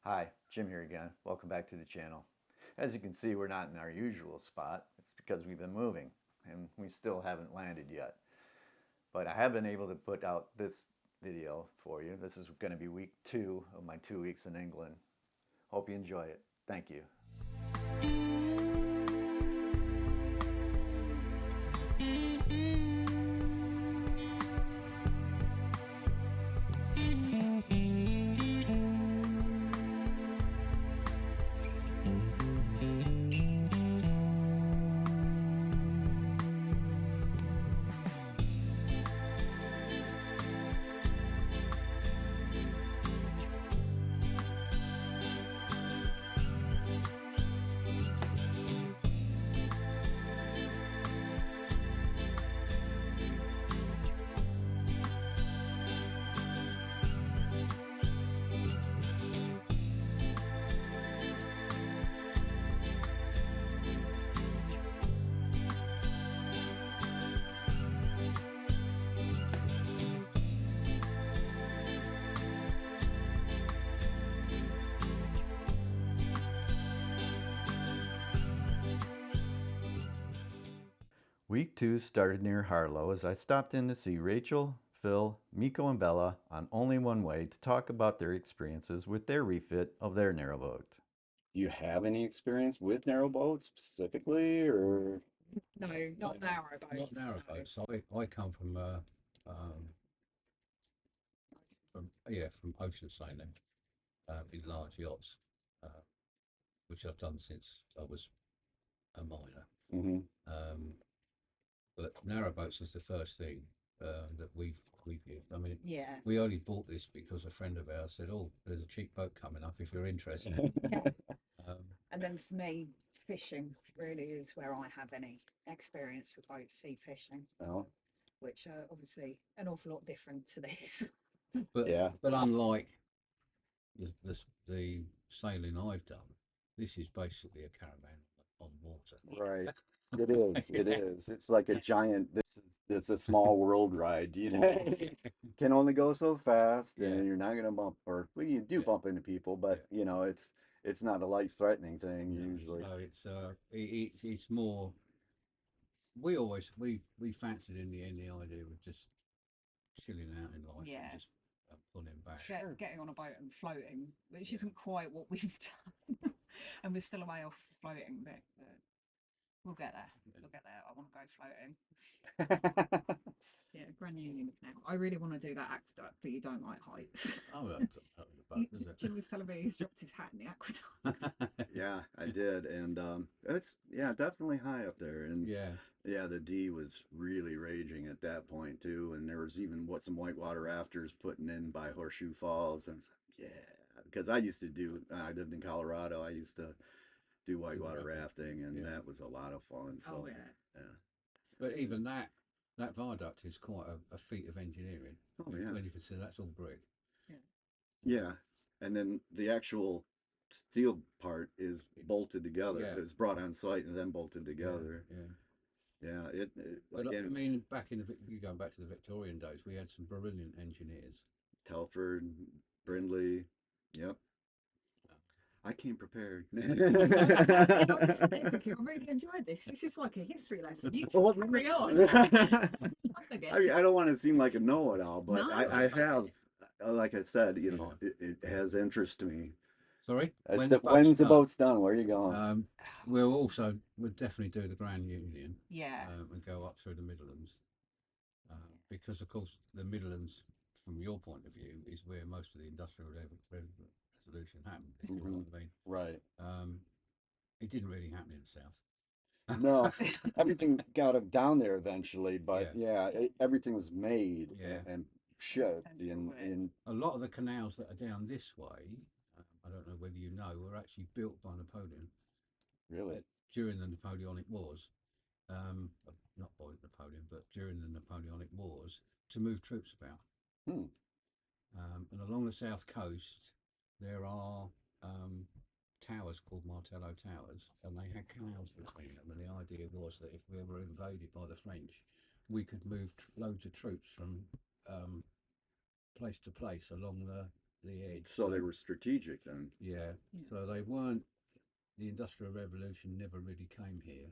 Hi, Jim here again. Welcome back to the channel. As you can see, we're not in our usual spot. It's because we've been moving and we still haven't landed yet. But I have been able to put out this video for you. This is going to be week 2 of my 2 weeks in England. Hope you enjoy it. Thank you. Week 2 started near Harlow as I stopped in to see Rachel, Phil, Miko, and Bella on Only One Way to talk about their experiences with their refit of their narrowboat. Do you have any experience with narrowboats specifically, or? No, not narrowboats. Not narrowboats. I come um, from ocean sailing in large yachts, uh, which I've done since I was a minor. Mhm. But narrowboats is the first thing that we've used. I mean, Yeah. we only bought this because a friend of ours said, "Oh, there's a cheap boat coming up if you're interested." um, And then for me, fishing really is where I have any experience with boat sea fishing, Well, which are obviously an awful lot different to this. but yeah. but unlike the sailing I've done, this is basically a caravan on water. Right. It is. It is. It's like a giant. It's a small world ride. You know, can only go so fast, Yeah, and you're not gonna bump, or well, you do yeah, bump into people, but yeah. it's not a life-threatening thing No, usually. so it's more. We fancied in the end the idea of just chilling out in life and Yeah. just pulling back. Sure. Getting on a boat and floating, which Yeah. isn't quite what we've done. And we're still a way off floating, but we'll get there. Yeah. We'll get there. I want to go floating. Yeah, Grand Union now. I really want to do that aqueduct, but you don't like heights. Oh, that's a boat, is Jim was telling me he's dropped his hat in the aqueduct. it? Yeah, I did, and it's definitely high up there, and Yeah, yeah, the D was really raging at that point too, and there was even some whitewater rafters putting in by Horseshoe Falls, and I was like, yeah, because I used to do. I lived in Colorado. I used to do whitewater rafting, and yeah. that was a lot of fun. Oh So yeah. yeah. But even that viaduct is quite a feat of engineering Oh yeah, when you consider that's all brick. Yeah. yeah, and then the actual steel part is bolted together. Yeah, It's brought on site and then bolted yeah, together. yeah. Yeah, it But I again, mean, back in you going back to the Victorian days, we had some brilliant engineers. Telford, Brindley. Yep. Uh, I came prepared. I really enjoyed this. This is like a history lesson. You Well, carry on. I forget. I mean, I don't want to seem like a know-it-all, but No, I have, like I said, Yeah. it has interest to me. Sorry, As when to, the boat's when's the done, boat's done? Where are you going? we'll definitely do the Grand Union Yeah. and go up through the Midlands because, of course, the Midlands, from your point of view, is where most of the industrial revolution happened. If you know what I mean. Right. It didn't really happen in the south. No, everything got it down there eventually, but Yeah, yeah, everything was made yeah. and shipped in. A lot of the canals that are down this way, I don't know whether you know, were actually built by Napoleon Really. during the Napoleonic Wars. Not by Napoleon, but during the Napoleonic Wars to move troops about. Hmm. And along the south coast, there are towers called Martello Towers, and they had canals between them. And the idea was that if we were invaded by the French, we could move loads of troops from place to place along the edge. So they were strategic then. Yeah. Yeah. So they weren't. The Industrial Revolution never really came here.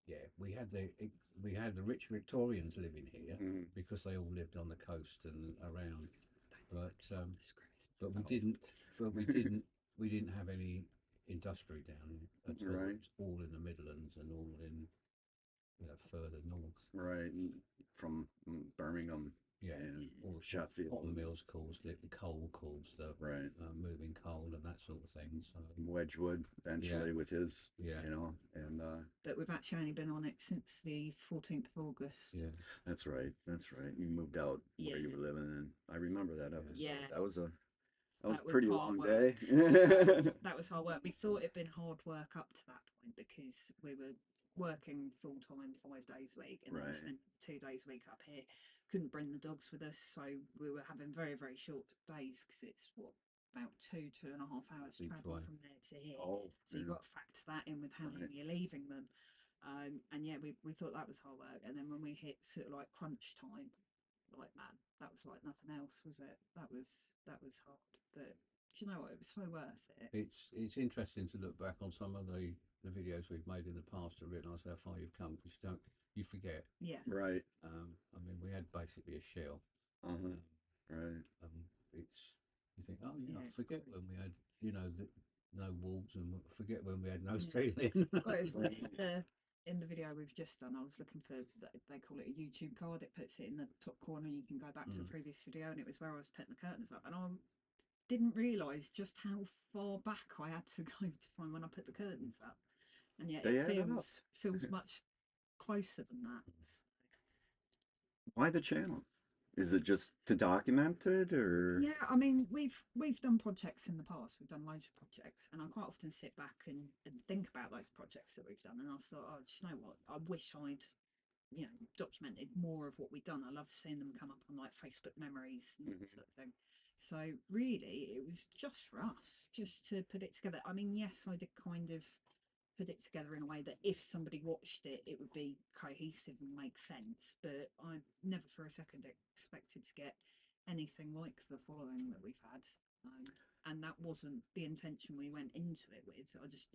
Yeah, we had the rich Victorians living here Mhm. because they all lived on the coast and around, but The screws. but we didn't. But we didn't. We didn't have any industry down here at all. Right. It's all in the Midlands and all in, further north. Right. From Birmingham Yeah, and all the Sheffield. cotton mills caused it, the coal caused the Right. moving coal and that sort of thing. So Wedgwood eventually with his, yeah, and But we've actually only been on it since the 14th of August. yeah. that's right. That's right. You moved out where you Yeah. were living, and I remember that episode. Yeah. That was a That was pretty hard long work. day. That was hard work. We thought it'd been hard work up to that point because we were working full time 5 days a week and then Right. spent 2 days a week up here. Couldn't bring the dogs with us, so we were having very, very short days because it's about 2.5 hours Each travel way. from there to here. Oh, So you've got to factor that in with how long Right. you're leaving them. And yeah, we thought that was hard work. And then when we hit sort of like crunch time, like that was like nothing else, was it? That was hard. But do you know what? It was so worth it. It's interesting to look back on some of the videos we've made in the past to realise how far you've come because you forget. Yeah. right. I mean, we had basically a shell. Uh-huh. Right. It's you think, oh Yeah, I it's forget great. when we had no walls and forget when we had no Yeah. ceiling. Well, it's like in the video we've just done, I was looking for, they call it a YouTube card. It puts it in the top corner and you can go back to the previous video, and it was where I was putting the curtains up. And I didn't realise just how far back I had to go to find when I put the curtains up. And yet They it add up. feels much closer than that. Why the channel? Is it just to document it, or? Yeah, I mean, we've done projects in the past. We've done loads of projects, and I quite often sit back and think about those projects that we've done. And I've thought, oh, do you know what? I wish I'd, documented more of what we've done. I love seeing them come up on like Facebook memories and that sort of thing. So really, it was just for us, just to put it together. I mean, yes, I did kind of put it together in a way that if somebody watched it, it would be cohesive and make sense. But I never for a second expected to get anything like the following that we've had. And that wasn't the intention we went into it with. I just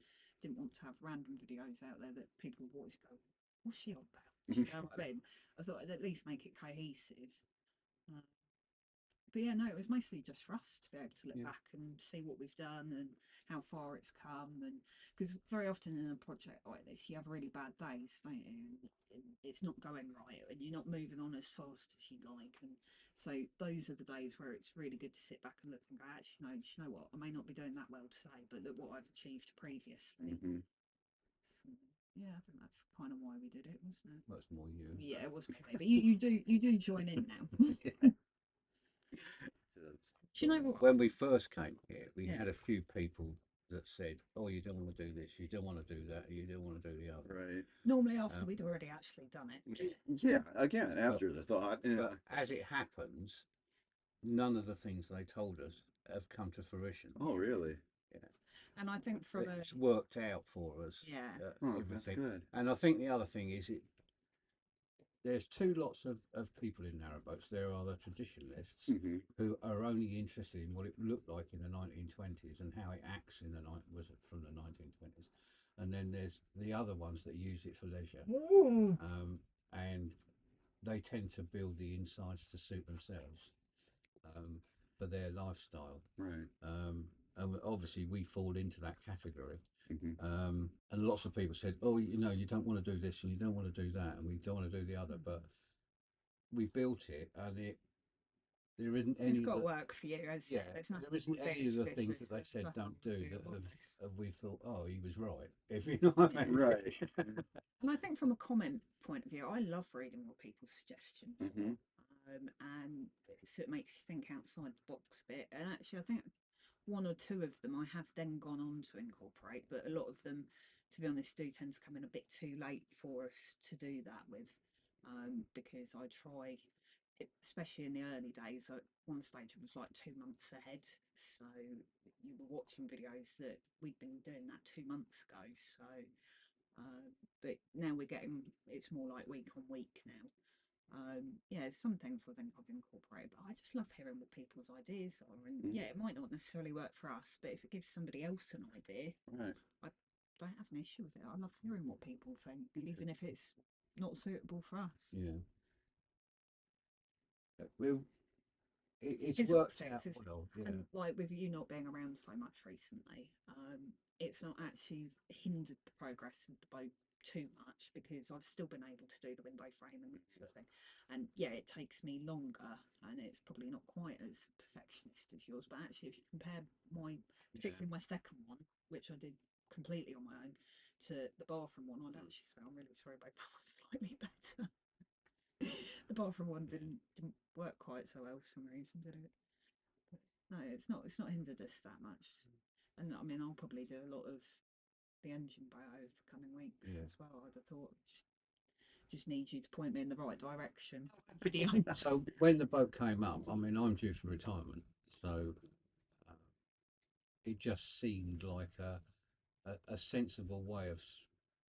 didn't want to have random videos out there that people would always go, what's she on about? You know what I mean? I thought I'd at least make it cohesive. But yeah, no, it was mostly just for us to be able to look Yeah. back and see what we've done and how far it's come. And because very often in a project like this, you have really bad days, don't you? And it's not going right, and you're not moving on as fast as you'd like. And so those are the days where it's really good to sit back and look and go, actually, no, do you know what? I may not be doing that well today, but look what I've achieved previously. Mhm. So, yeah, I think that's kind of why we did it, wasn't it? That's more you. Yeah, it was me, but you do join in now. Do you know what? When we first came here, we Yeah. had a few people that said, "Oh, you don't want to do this, you don't want to do that, you don't want to do the other." Right. Normally after we'd already actually done it. Yeah. Again, after the thought. Yeah. But as it happens, none of the things they told us have come to fruition. Oh, really? And I think from a It's worked out for us. yeah, Oh, that's everything. good. And I think the other thing is there's two lots of people in narrowboats. There are the traditionalists Mhm. who are only interested in what it looked like in the 1920s and how it acts in the from the 1920s. And then there's the other ones that use it for leisure. And they tend to build the insides to suit themselves for their lifestyle. Right. And obviously we fall into that category. Mhm. And lots of people said, oh, you don't want to do this and you don't want to do that and we don't want to do the other. But we built it and there isn't any it's got that, to work for you. yeah, There's nothing there isn't you any of do the to things this that they said nothing don't do you that want. we've thought, oh, he was right. If you know what I mean. Right. And I think from a comment point of view, I love reading what people's suggestions are. Mhm. And so it makes you think outside the box a bit. And actually, I think one or two of them I have then gone on to incorporate, but a lot of them, to be honest, do tend to come in a bit too late for us to do that with, because I try, especially in the early days. At one stage, it was like 2 months ahead, so you were watching videos that we'd been doing that 2 months ago. So, but now we're getting it's more like week on week now. Yeah, some things I think I've incorporated, but I just love hearing what people's ideas are. And yeah, it might not necessarily work for us, but if it gives somebody else an idea, Right. I don't have an issue with it. I love hearing what people think, even if it's not suitable for us. Yeah. Well, it's It's worked all out things, well. Yeah. and like with you not being around so much recently, it's not actually hindered the progress of the boat too much because I've still been able to do the window frame and that sort of thing. And yeah, it takes me longer, and it's probably not quite as perfectionist as yours. But actually, if you compare particularly my second one, which I did completely on my own, to the bathroom one, I'd actually say I'm really sorry, both that was slightly better. The bathroom one didn't work quite so well for some reason, did it? But no, it's not hindered us that much. And I mean, I'll probably do a lot of the engine bay over the coming weeks Yeah. as well. I'd have thought just need you to point me in the right direction. Videos. So when the boat came up, I mean, I'm due for retirement, so it just seemed like a sensible way of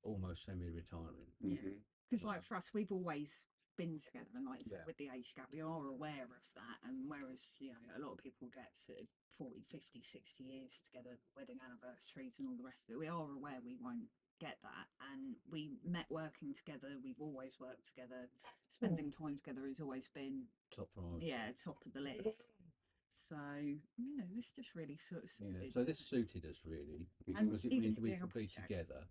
almost semi-retiring. Yeah, because like for us, we've always been together, and like you said, Yeah. with the age gap, we are aware of that. And whereas a lot of people get sort of 40, 50, 60 years together, wedding anniversaries, and all the rest of it, we are aware we won't get that. And we met working together. We've always worked together. Spending time together has always been Top priority. top of the list. So this just really sort of Yeah. suited. So this suited us really And because it even means it we being a could be project. together.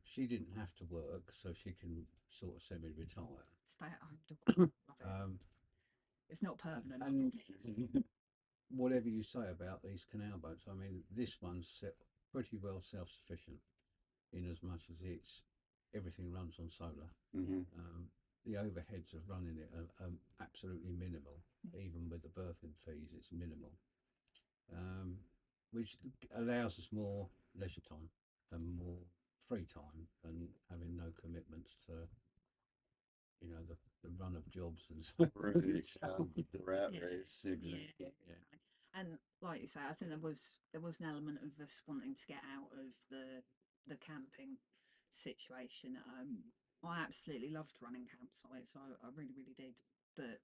She didn't have to work, so she can sort of semi-retire. Stay at home, love it. It's not permanent. And whatever you say about these canal boats, I mean, this one's pretty well self-sufficient in as much as everything runs on solar. The overheads of running it are absolutely minimal. Even with the berthing fees, it's minimal, which allows us more leisure time and more free time and having no commitments to the run of jobs and stuff. Right. The rat race. Exactly. Yeah. And like you say, I think there was an element of us wanting to get out of the camping situation. I absolutely loved running campsites. I really, really did. But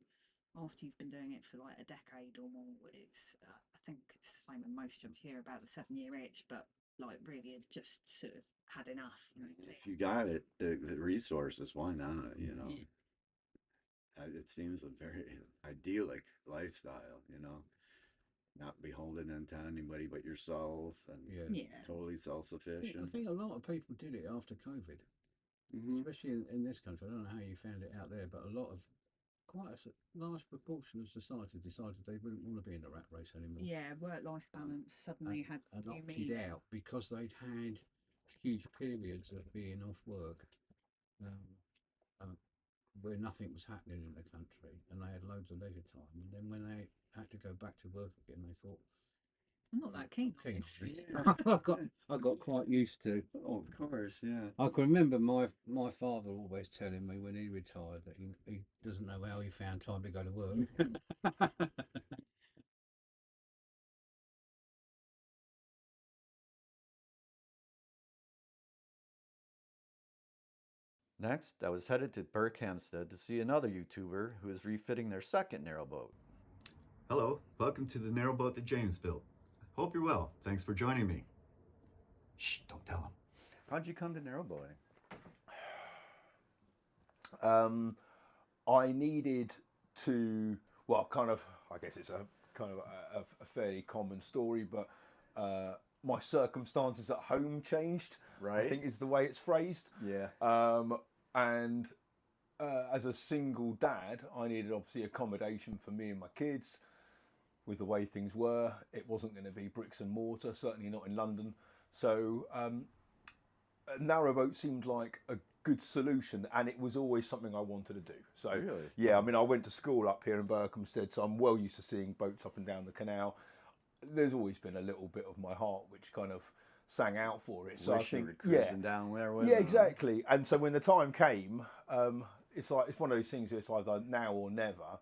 after you've been doing it for like a decade or more, I think it's the same with most jobs. You hear about the 7-year itch, but like really had just sort of had enough. If you got it, the resources, why not? Yeah. It seems a very idyllic lifestyle. Not beholden into anybody but yourself, and Yeah. totally I self-sufficient. think a lot of people did it after COVID, especially in this country. I don't know how you found it out there, but quite a large proportion of society decided they wouldn't want to be in the rat race anymore. Yeah, work-life balance suddenly had and new opted meaning. out because they'd had huge periods of being off work, where nothing was happening in the country, and they had loads of leisure time. And then when they had to go back to work again, they thought, I'm not that keen on on this. this. I got quite used to. Oh, of course, yeah. I can remember my father always telling me when he retired that he doesn't know how he found time to go to work. Next, I was headed to Berkhamsted to see another YouTuber who is refitting their second narrowboat. Hello, welcome to the Narrowboat That James Built. Hope you're well. Thanks for joining me. Shh, don't tell him. How'd you come to narrowboating? I needed to, well, I guess it's a kind of a fairly common story, but my circumstances at home changed, Right. I think is the way it's phrased. Yeah. And as a single dad, I needed obviously accommodation for me and my kids. With the way things were, it wasn't going to be bricks and mortar, certainly not in London. So a narrowboat seemed like a good solution, and it was always something I wanted to do. So Really? yeah, I mean, I went to school up here in Berkhamsted, so I'm well used to seeing boats up and down the canal. There's always been a little bit of my heart which kind of sang out for it. So I Wish you think, were cruising down there with yeah, them. exactly. And so when the time came, it's one of those things where it's either now or never,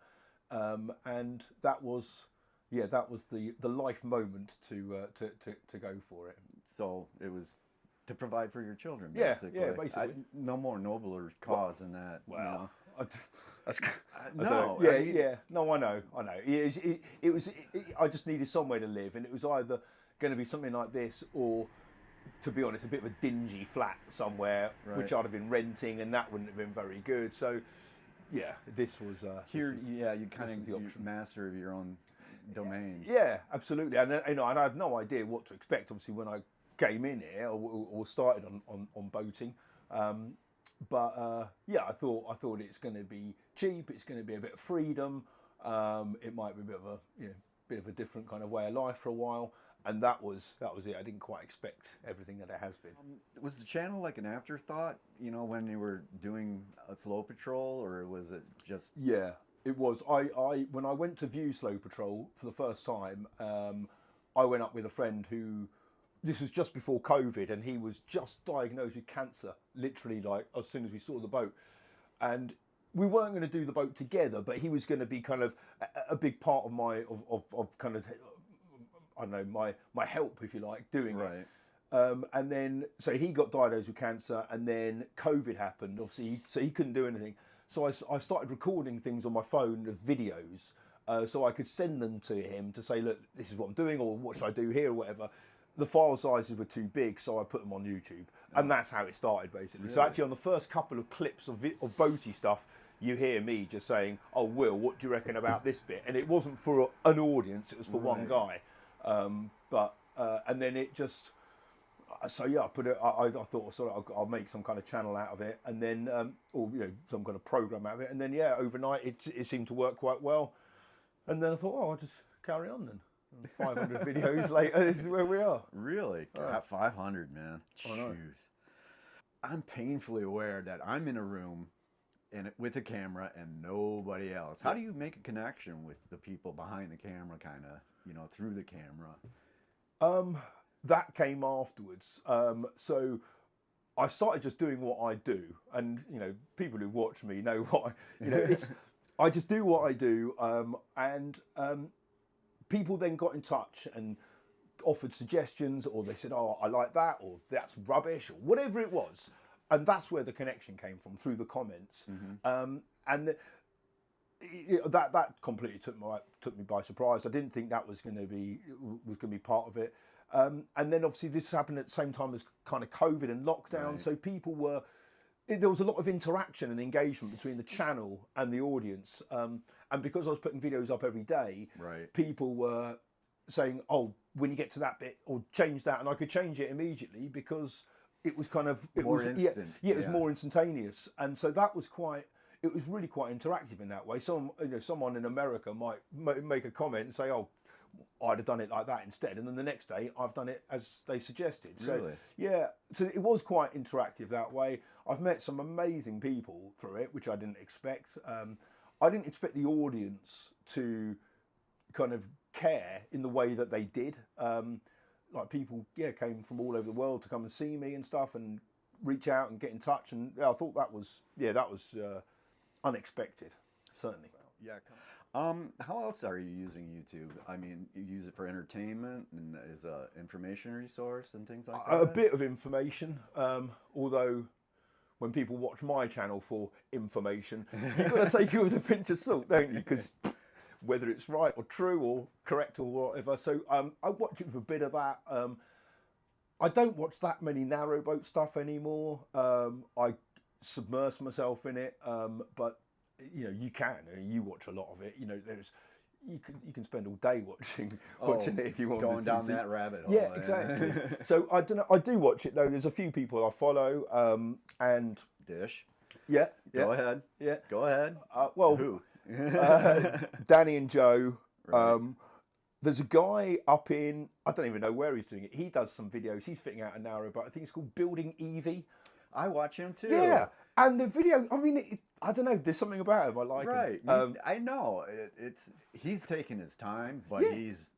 and that was the life moment to go for it. So it was to provide for your children, Yeah, basically. yeah, basically. No more nobler cause than that. Well, That's, No, Yeah, I mean- yeah. No, I know. I just needed somewhere to live, and it was either going to be something like this, or, to be honest, a bit of a dingy flat somewhere, which Right. I'd have been renting, and that wouldn't have been very good. So, yeah, this was Here, this was- yeah, you kind was of the option. master of your own domain. Yeah, absolutely. And and I had no idea what to expect. Obviously, when I came in here or started on boating, yeah, I thought it's going to be cheap. It's going to be a bit of freedom. It might be a bit of a different kind of way of life for a while. And that was it. I didn't quite expect everything that it has been. Was the channel like an afterthought, when you were doing a slow patrol, or was it just? Yeah, it was. I when I went to view Slow Patrol for the first time, I went up with a friend who, this was just before COVID, and he was just diagnosed with cancer, literally like as soon as we saw the boat. And we weren't going to do the boat together, but he was going to be kind of a big part of my kind of, I don't know, my help, if you like, doing it. And then, so he got diagnosed with cancer, and then COVID happened, obviously, so he couldn't do anything. So I started recording things on my phone of videos, so I could send them to him to say, look, this is what I'm doing, or what should I do here, or whatever. The file sizes were too big, so I put them on YouTube. And that's how it started, basically. So actually, on the first couple of clips of boaty stuff, you hear me just saying, oh, Will, what do you reckon about this bit? And it wasn't for an audience, it was for one guy. And then it just, so yeah, I put it. I thought, sorry, I'll make some kind of channel out of it, and then, or some kind of program out of it, and then yeah, overnight it seemed to work quite well, and then I thought, oh, I'll just carry on then. 500 videos later, this is where we are. Really? Got 500, man. I know. Jeez. I'm painfully aware that I'm in a room with a camera and nobody else. How do you make a connection with the people behind the camera, kind of, through the camera? That came afterwards. So I started just doing what I do, and people who watch me know what it's. I just do what I do, and people then got in touch and offered suggestions, or they said, "Oh, I like that," or "That's rubbish," or whatever it was, and that's where the connection came from, through the comments. And that completely took me by surprise. I didn't think that was going to be part of it. And then obviously this happened at the same time as kind of COVID and lockdown, so there was a lot of interaction and engagement between the channel and the audience. And because I was putting videos up every day, people were saying, "Oh, when you get to that bit, or change that," and I could change it immediately because it was kind of More instant. it was more instantaneous, and so that was it was really quite interactive in that way. Someone in America might make a comment and say, "Oh, I'd have done it like that instead," and then the next day I've done it as they suggested. So Really? yeah, so it was quite interactive that way. I've met some amazing people through it, which I didn't expect. I didn't expect the audience to kind of care in the way that they did. Like people, came from all over the world to come and see me and stuff, and reach out and get in touch. And I thought that was unexpected, certainly. Yeah. How else are you using YouTube? I mean, you use it for entertainment and as a information resource and things like that? A bit of information, although when people watch my channel for information, you've got to take it with a pinch of salt, don't you? Because whether it's right or true or correct or whatever. So I watch it for a bit of that. I don't watch that many narrowboat stuff anymore. I submerge myself in it, but you can. You watch a lot of it. You can spend all day watching it if you want. Going down that rabbit hole. Yeah, exactly. So I don't know. I do watch it though. There's a few people I follow, and Dish. yeah. Go ahead. Yeah. Go ahead. Well, Who? Danny and Joe. Right. There's a guy up in, I don't even know where he's doing it. He does some videos. He's fitting out a narrowboat. I think it's called Building Evie. I watch him too. Yeah, and the video. I mean, I don't know. There's something about him I like. Right. Him. I know. He's taking his time, but he's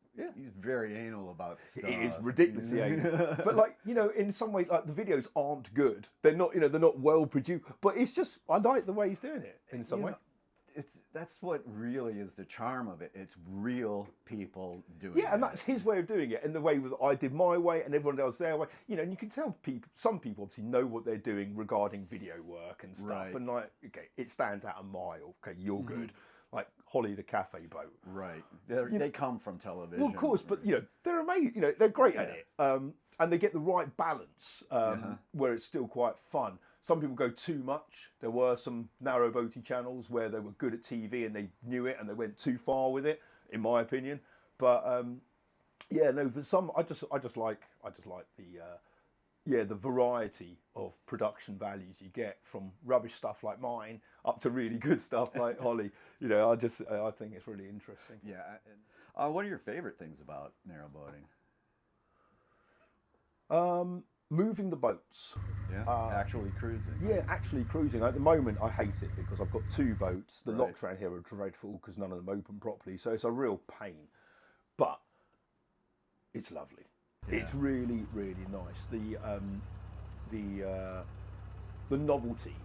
very anal about stuff. It is ridiculously anal. But in some ways, like the videos aren't good. They're not, they're not well produced. But it's just, I like the way he's doing it in some way. that's what really is the charm of it. It's real people doing Yeah, and it. that's his way of doing it, and the way that I did my way, and everyone else their way. You know, and you can tell people. Some people obviously know what they're doing regarding video work and stuff, Right. and like, okay, it stands out a mile. Okay, you're good. Like Holly the cafe boat. Right. They come from television. Well, of course, but you know they're amazing. You know they're great at Yeah. it, and they get the right balance where it's still quite fun. Some people go too much. There were some narrowboaty channels where they were good at TV and they knew it and they went too far with it, in my opinion. But yeah, no. But some I just like the variety of production values you get from rubbish stuff like mine up to really good stuff like Holly. You know, I think it's really interesting. Yeah. And, what are your favorite things about narrowboating? Moving the boats. Yeah. Actually cruising. Yeah, actually cruising. At the moment, I hate it because I've got 2 boats. The Right. locks around here are dreadful because none of them open properly, so it's a real pain. But it's lovely. Yeah. It's really, really nice. The novelty.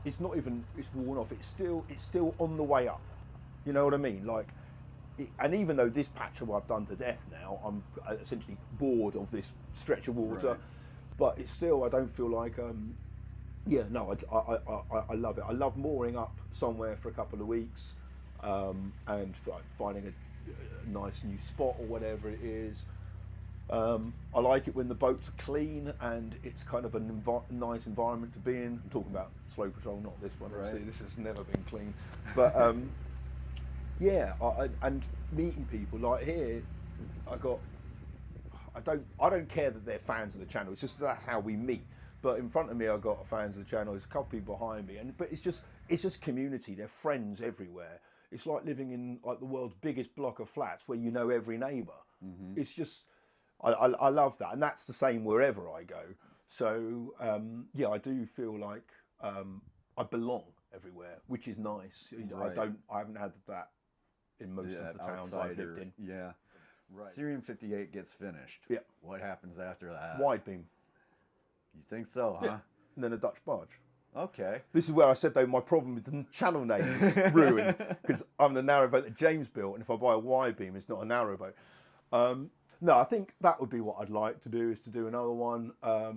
It's not even. It's worn off. It's still on the way up. You know what I mean? Like. And even though this patch of I've done to death now, I'm essentially bored of this stretch of water. Right. But it's still, I don't feel like, yeah, no, I love it. I love mooring up somewhere for a couple of weeks and finding a nice new spot or whatever it is. I like it when the boats are clean and it's kind of a nice environment to be in. I'm talking about slow patrol, not this one. Right. Obviously, this has never been clean. But yeah, and meeting people like here, I don't care that they're fans of the channel. It's just that's how we meet. But in front of me, I've got fans of the channel. There's a couple people behind me, but it's just community. They're friends everywhere. It's like living in like the world's biggest block of flats where you know every neighbour. It's just I love that, and that's the same wherever I go. So yeah, I do feel like I belong everywhere, which is nice. Right. I haven't had that in most of the towns I've lived in. Yeah. Right. Syrian 58 gets finished. Yeah. What happens after that? Wide beam, You think so, huh? yeah. And then a Dutch barge. Okay. This is where I said though my problem with the channel name is ruined because I'm the Narrowboat That James Built, and if I buy a wide beam, it's not a narrowboat. No, I think that would be what I'd like to do, is to do another one. I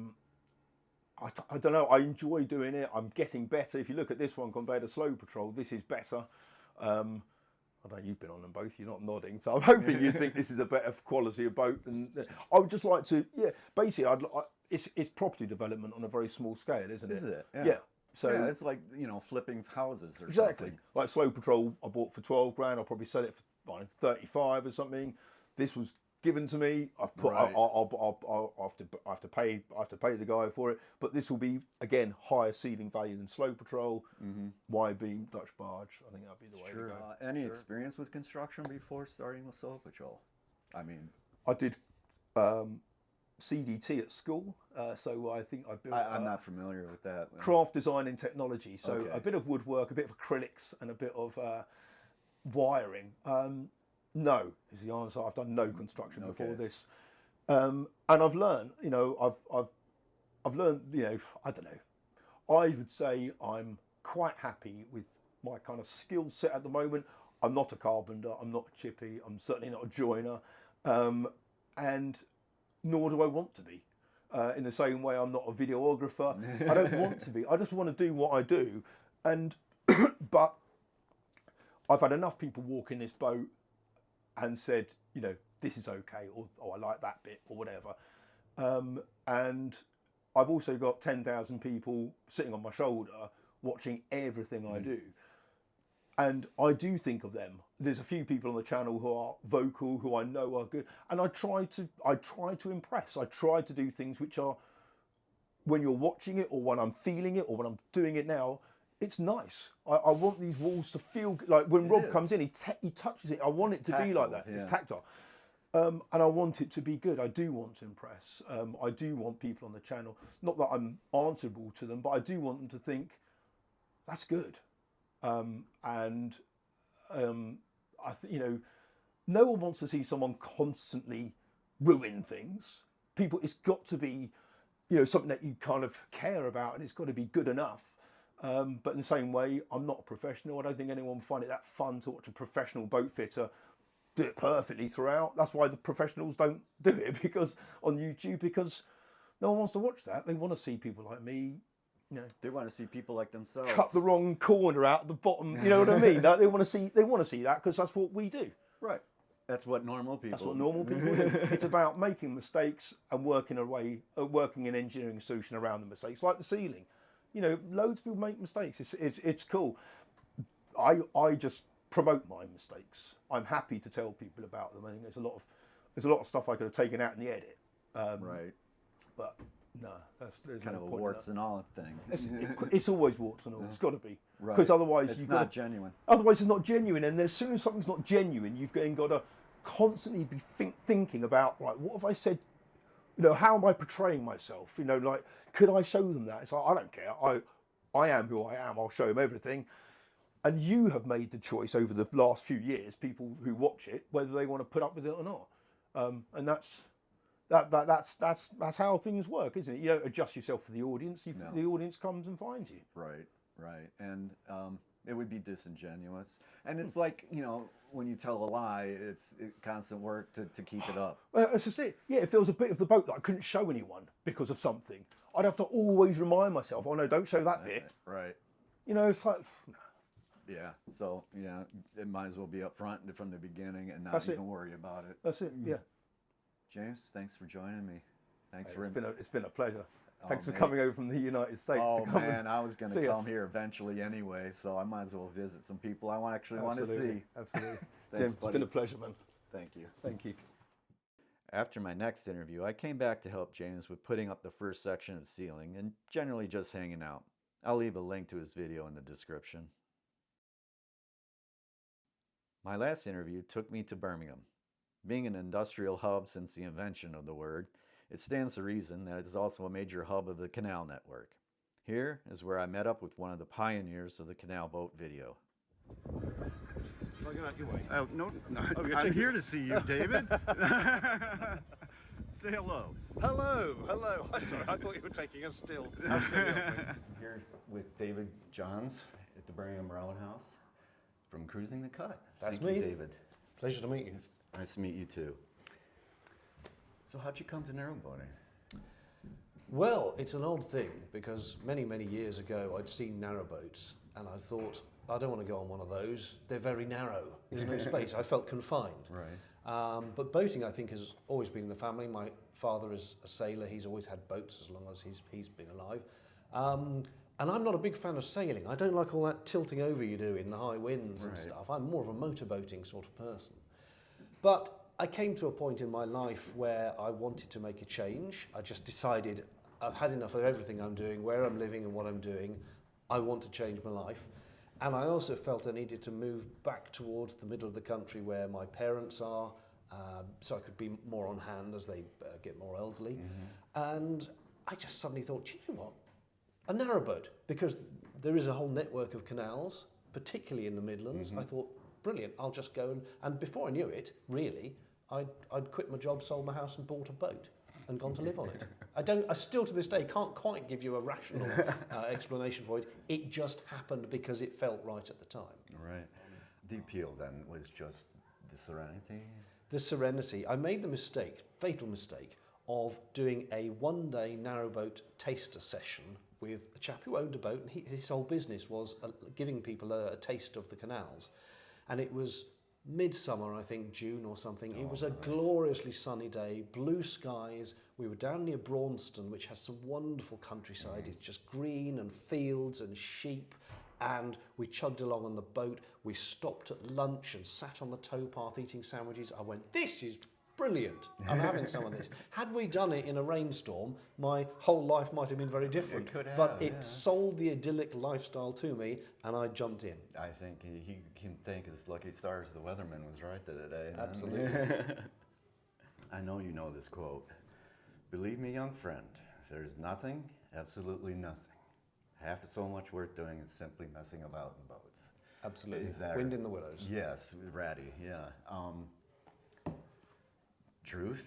don't know. I enjoy doing it. I'm getting better. If you look at this one compared to Slow Patrol, this is better. I know you've been on them both. You're not nodding, so I'm hoping you think this is a better quality of boat. And I would just like to, yeah. Basically, it's property development on a very small scale, isn't it? Is it? Yeah. So yeah, it's like, you know, flipping houses or exactly something. like Slow Patrol. I bought for 12 grand. I'll probably sell it for 35 or something. This was given to me. I've put. Right. I have to pay the guy for it. But this will be again higher ceiling value than Slow Patrol. Wide beam, Dutch barge. I think that'd be the way to go. Any experience with construction before starting with Slow Patrol? I mean, I did CDT at school, so I think I built. I'm not familiar with that. Craft design and technology. So Okay. a bit of woodwork, a bit of acrylics, and a bit of wiring. No is the answer. I've done no construction before Okay. this, and I've learned. You know, I've learned. You know, I don't know. I would say I'm quite happy with my kind of skill set at the moment. I'm not a carpenter. I'm not a chippy. I'm certainly not a joiner, and nor do I want to be. In the same way, I'm not a videographer. I don't want to be. I just want to do what I do, and but I've had enough people walk in this boat and said, you know, this is okay, or oh, I like that bit, or whatever. And I've also got 10,000 people sitting on my shoulder watching everything I do. And I do think of them. There's a few people on the channel who are vocal, who I know are good, and I try to impress. I try to do things which are, when you're watching it, or when I'm feeling it, or when I'm doing it now, it's nice. I want these walls to feel like when Rob comes in, he touches it. I want it to be like that. Yeah. It's tactile. And I want it to be good. I do want to impress. I do want people on the channel, not that I'm answerable to them, but I do want them to think, that's good. You know, no one wants to see someone constantly ruin things. People, it's got to be, you know, something that you kind of care about, and it's got to be good enough. But in the same way, I'm not a professional. I don't think anyone would find it that fun to watch a professional boat fitter do it perfectly throughout. That's why the professionals don't do it because on YouTube, because no one wants to watch that. They want to see people like me, you know, They want to see people like themselves. cut the wrong corner out the bottom. You know what I mean? Like, they want to see that because that's what we do. Right. That's what normal people. That's what normal people do. It's about making mistakes and working an engineering solution around the mistakes, like the ceiling. You know, loads of people make mistakes. It's cool. I just promote my mistakes. I'm happy to tell people about them. I think there's a lot of stuff I could have taken out in the edit. Right. But no, there's Kind no of a point in warts that. and all thing. It's always warts and all. It's got to be Right. because otherwise It's you've not got genuine. Otherwise, it's not genuine. And as soon as something's not genuine, you've then got to constantly be thinking about, like, what have I said? You know, how am I portraying myself? You know, like, could I show them that? It's like, I don't care. I am who I am. I'll show them everything. And you have made the choice over the last few years, people who watch it, whether they want to put up with it or not. And that's how things work, isn't it? You don't adjust yourself for the audience. No. The audience comes and finds you. Right. Right. And it would be disingenuous. And it's like, you know, when you tell a lie, it's constant work to keep it up. That's just it. Yeah, if there was a bit of the boat that I couldn't show anyone because of something, I'd have to always remind myself, oh no, don't show that bit. Right. You know, it's like, no. Yeah. So, yeah, it might as well be up front from the beginning and not That's it. even worry about it. That's it, yeah. James, thanks for joining me. Thanks Hey, for it's been a pleasure. Thanks for mate. coming over from the United States Oh to come man, I was going to see come us. here eventually anyway, so I might as well visit some people I want to Absolutely, see. Absolutely. Thanks, James, it's buddy. been a pleasure, man. Thank you. Thank you. After my next interview, I came back to help James with putting up the first section of the ceiling and generally just hanging out. I'll leave a link to his video in the description. My last interview took me to Birmingham. Being an industrial hub since the invention of the word, it stands to reason that it is also a major hub of the canal network. Here is where I met up with one of the pioneers of the canal boat video. Shall I get out your way? Oh, no, Oh, you're I'm taking- here to see you, David. Say hello. Hello, hello. Sorry, I thought you were taking us still. How silly of me. I'm here with David Johns at the Birmingham Roundhouse from Cruising the Cut. That's Thank you, me. David. Pleasure to meet you. Nice to meet you too. So how'd you come to narrowboating? Well, it's an odd thing because many, many years ago I'd seen narrowboats and I thought, I don't want to go on one of those. They're very narrow. There's no space. I felt confined. Right. But boating, I think, has always been in the family. My father is a sailor. He's always had boats as long as he's been alive. And I'm not a big fan of sailing. I don't like all that tilting over you do in the high winds and Right. stuff. I'm more of a motorboating sort of person. But I came to a point in my life where I wanted to make a change. I just decided I've had enough of everything I'm doing, where I'm living and what I'm doing. I want to change my life. And I also felt I needed to move back towards the middle of the country where my parents are, so I could be more on hand as they get more elderly. And I just suddenly thought, you know what? A narrowboat, because there is a whole network of canals, particularly in the Midlands. I thought, brilliant, I'll just go and before I knew it, really, I'd quit my job, sold my house and bought a boat and gone to live on it. I still to this day can't quite give you a rational explanation for it. It just happened because it felt right at the time. Right. The appeal then was just the serenity. The serenity. I made the mistake, fatal mistake, of doing a one-day narrowboat taster session with a chap who owned a boat, and his whole business was giving people a taste of the canals. And it was midsummer, I think, June or something. It was a gloriously sunny day, blue skies. We were down near Braunston, which has some wonderful countryside. It's just green and fields and sheep. And we chugged along on the boat. We stopped at lunch and sat on the towpath eating sandwiches. I went, this is brilliant. I'm having some of this. Had we done it in a rainstorm, my whole life might have been very different. It could have, but it yeah. sold the idyllic lifestyle to me, and I jumped in. I think he can thank his lucky stars the weatherman was right the other day. Absolutely. I know you know this quote. Believe me, young friend, if there's nothing, absolutely nothing. Half so much worth doing is simply messing about in boats. Absolutely. Is that- Wind in the willows. Yes, ratty, yeah. Truth,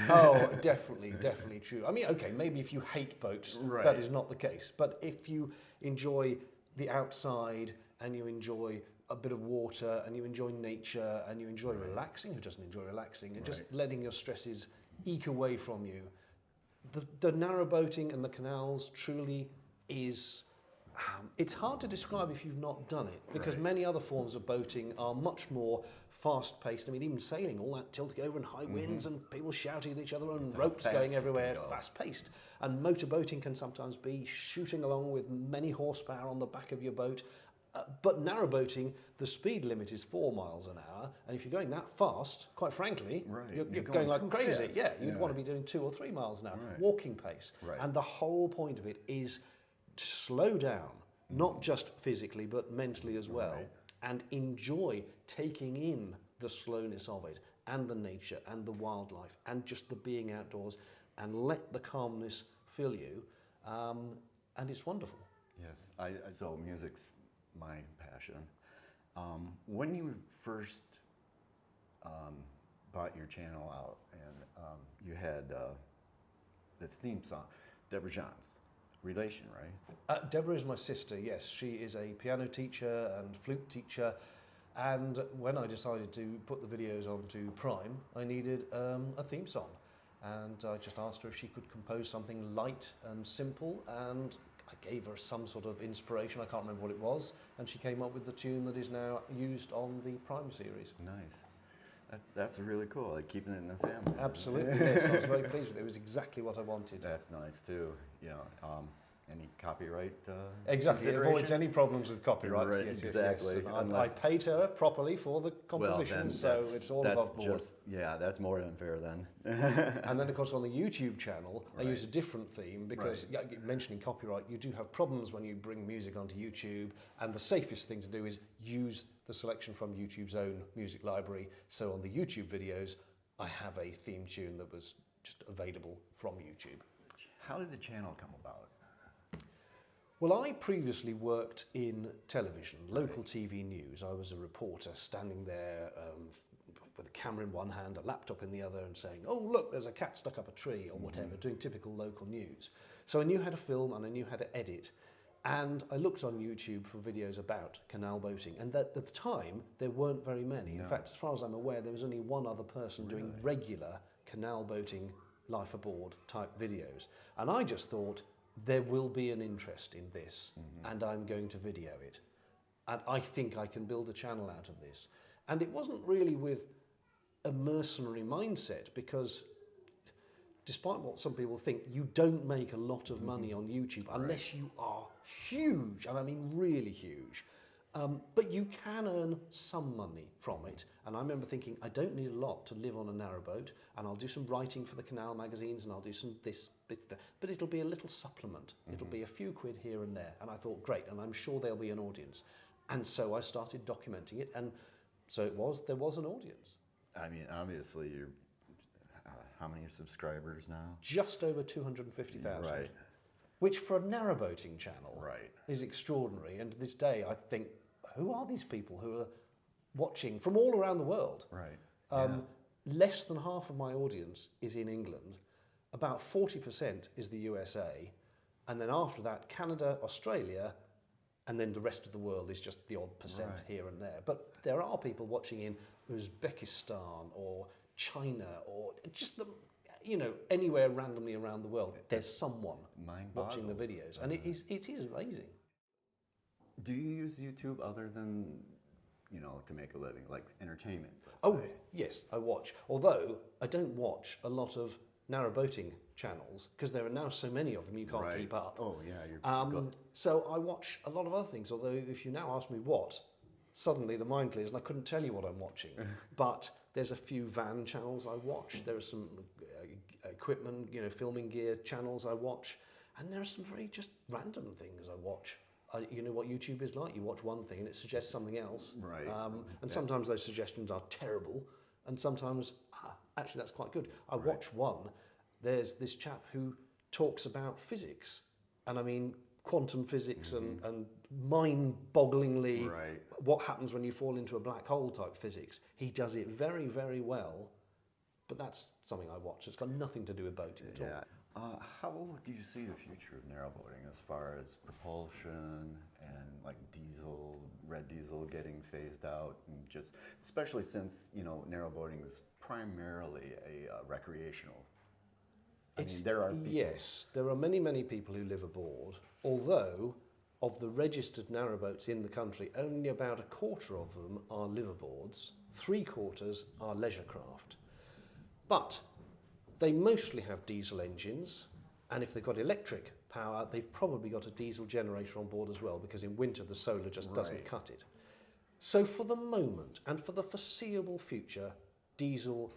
Oh, definitely true. I mean, okay, maybe if you hate boats, Right. that is not the case. But if you enjoy the outside and you enjoy a bit of water and you enjoy nature and you enjoy relaxing, who doesn't enjoy relaxing, and just letting your stresses eke away from you, the narrow boating and the canals truly is. It's hard to describe if you've not done it, because many other forms of boating are much more fast-paced. I mean, even sailing, all that tilting over and high winds and people shouting at each other and ropes fast going it everywhere, can go. fast-paced. And motorboating can sometimes be shooting along with many horsepower on the back of your boat. But narrowboating, the speed limit is 4 miles an hour, and if you're going that fast, quite frankly, Right. you're You're going going like too crazy. fast. Yeah, you'd Yeah. want to be doing 2 or 3 miles an hour, Right. walking pace. Right. And the whole point of it is to slow down, not just physically, but mentally as well, Right. and enjoy taking in the slowness of it, and the nature, and the wildlife, and just the being outdoors, and let the calmness fill you. And it's wonderful. Yes, so music's my passion. When you first bought your channel out and you had the theme song, Deborah John's relation, right? Deborah is my sister, yes. She is a piano teacher and flute teacher. And when I decided to put the videos onto Prime, I needed a theme song. And I just asked her if she could compose something light and simple. And I gave her some sort of inspiration. I can't remember what it was. And she came up with the tune that is now used on the Prime series. Nice. That's really cool, like keeping it in the family. Absolutely, yes. I was very pleased with it. It was exactly what I wanted. That's nice too. You know, any copyright? Exactly, it avoids any considerations? problems with copyright. Right, yes, exactly, Yes. And I unless- paid her properly for the Well, composition, then so that's- it's all that's above board. just, yeah, that's more than fair then. And then, of course, on the YouTube channel, I use a Right. different theme because, yeah, mentioning copyright, you do have problems when you bring music onto YouTube, and the safest thing to do is use the selection from YouTube's own music library. So on the YouTube videos, I have a theme tune that was just available from YouTube. How did the channel come about? Well, I previously worked in television, local TV news. I was a reporter standing there with a camera in one hand, a laptop in the other, and saying, oh, look, there's a cat stuck up a tree, or whatever, doing typical local news. So I knew how to film and I knew how to edit. And I looked on YouTube for videos about canal boating. And at the time, there weren't very many. In fact, as far as I'm aware, there was only one other person doing regular canal boating, life aboard type videos. And I just thought, there will be an interest in this, and I'm going to video it. And I think I can build a channel out of this. And it wasn't really with a mercenary mindset, because despite what some people think, you don't make a lot of money on YouTube unless you are huge, and I mean really huge. But you can earn some money from it. And I remember thinking, I don't need a lot to live on a narrowboat, and I'll do some writing for the canal magazines, and I'll do some this, bit, that. But it'll be a little supplement. It'll be a few quid here and there. And I thought, great, and I'm sure there'll be an audience. And so I started documenting it, and so there was an audience. I mean, obviously, you're, how many subscribers now? Just over 250,000. Right. Which for a narrowboating channel Right. is extraordinary. And to this day, I think, who are these people who are watching from all around the world? Right. Less than half of my audience is in England. About 40% is the USA. And then after that, Canada, Australia, and then the rest of the world is just the odd percent here and there. But there are people watching in Uzbekistan or China or just anywhere randomly around the world. There's someone Mind watching the boggles. videos, and it is amazing. Do you use YouTube other than, to make a living, like entertainment? let's Oh, say? yes, I watch. Although I don't watch a lot of narrowboating channels because there are now so many of them you can't Right. keep up. Oh, yeah. So I watch a lot of other things. Although if you now ask me what, suddenly the mind clears and I couldn't tell you what I'm watching. But there's a few van channels I watch. There are some equipment, filming gear channels I watch, and there are some very just random things I watch. You know what YouTube is like. You watch one thing and it suggests something else. Right. And sometimes those suggestions are terrible, and sometimes actually that's quite good. I watch one. There's this chap who talks about physics, and I mean quantum physics and mind-bogglingly what happens when you fall into a black hole type physics. He does it very, very well, But that's something I watch. It's got nothing to do with boating at all. Yeah. How do you see the future of narrowboating as far as propulsion and like diesel, red diesel getting phased out, and just especially since narrowboating is primarily a recreational. I mean, there are people. Yes, there are many people who live aboard, although of the registered narrowboats in the country, only about a quarter of them are liveaboards, 3/4 are leisure craft. But they mostly have diesel engines, and if they've got electric power, they've probably got a diesel generator on board as well, because in winter the solar just doesn't Right. cut it. So for the moment, and for the foreseeable future, diesel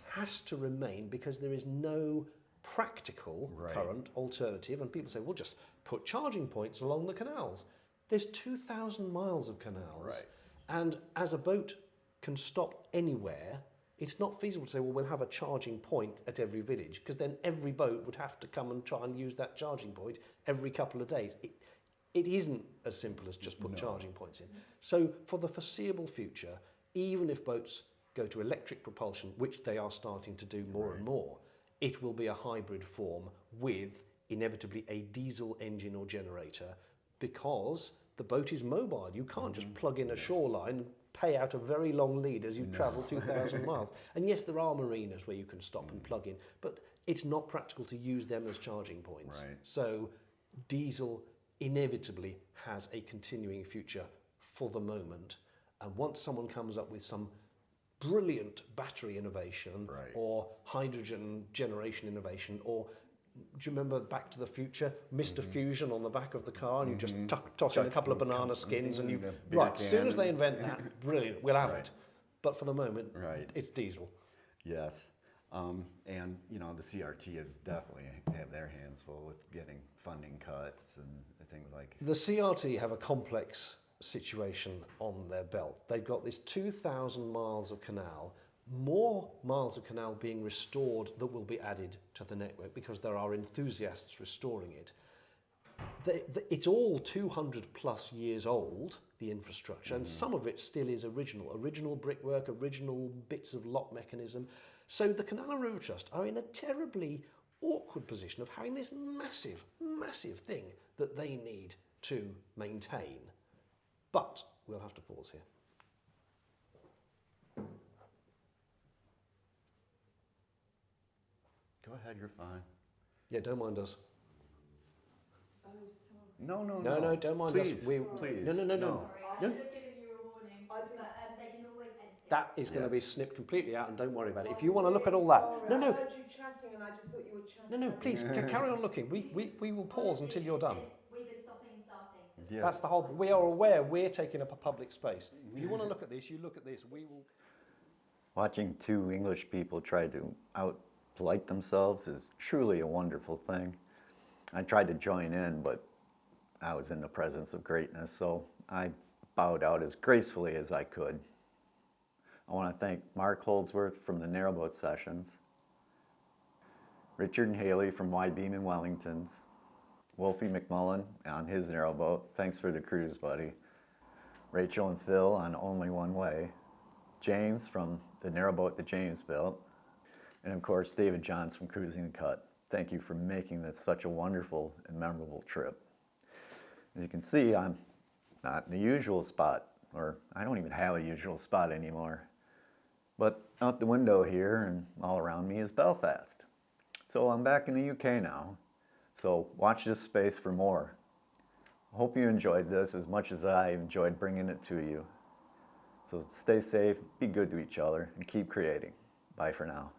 has to remain, because there is no practical Right. current alternative. And people say, well, just put charging points along the canals. There's 2,000 miles of canals. Right. And as a boat can stop anywhere, it's not feasible to say, well, we'll have a charging point at every village, because then every boat would have to come and try and use that charging point every couple of days. It isn't as simple as just put charging points in. So for the foreseeable future, even if boats go to electric propulsion, which they are starting to do more and more, it will be a hybrid form with inevitably a diesel engine or generator, because the boat is mobile. You can't just plug in a shoreline and pay out a very long lead as you travel 2,000 miles. And yes, there are marinas where you can stop and plug in, but it's not practical to use them as charging points. Right. So diesel inevitably has a continuing future for the moment. And once someone comes up with some brilliant battery innovation, Right. or hydrogen generation innovation, or do you remember Back to the Future, Mr. Fusion on the back of the car, and you just toss in a couple of banana skins, and you right. As soon as they invent that, brilliant, we'll have it. But for the moment, Right. it's diesel. Yes. And the CRT has definitely have their hands full with getting funding cuts and things like. The CRT have a complex situation on their belt. They've got this 2,000 miles of canal, more miles of canal being restored that will be added to the network, because there are enthusiasts restoring it. It's all 200 plus years old, the infrastructure, and some of it still is original brickwork, original bits of lock mechanism. So the Canal and River Trust are in a terribly awkward position of having this massive thing that they need to maintain. But we'll have to pause here. Go ahead, you're fine. Yeah, don't mind us. No, No, don't mind us. Please, please. No. Sorry, I No. should have given you a warning. But they can always edit it. That is going to be Yes. snipped completely out, and don't worry about it. If you want to look at all that, Sorry, no, I heard you chatting and I just thought you were chatting. no, please carry on looking. We will pause until you're done. We've been stopping and starting. So Yes. That's the whole. We are aware we're taking up a public space. If you want to look at this, you look at this. We will. Watching two English people try to out-polite themselves is truly a wonderful thing. I tried to join in, but I was in the presence of greatness, so I bowed out as gracefully as I could. I want to thank Mark Holdsworth from the Narrowboat Sessions, Richard and Haley from Wide-Beam and Wellingtons, Wolfie McMullen on his narrowboat, thanks for the cruise, buddy, Rachel and Phil on Only One Way, James from the Narrowboat That James Built, and of course David Johns from Cruising the Cut. Thank you for making this such a wonderful and memorable trip. As you can see, I'm not in the usual spot, or I don't even have a usual spot anymore. But out the window here and all around me is Belfast. So I'm back in the UK now, so watch this space for more. I hope you enjoyed this as much as I enjoyed bringing it to you. So stay safe, be good to each other, and keep creating. Bye for now.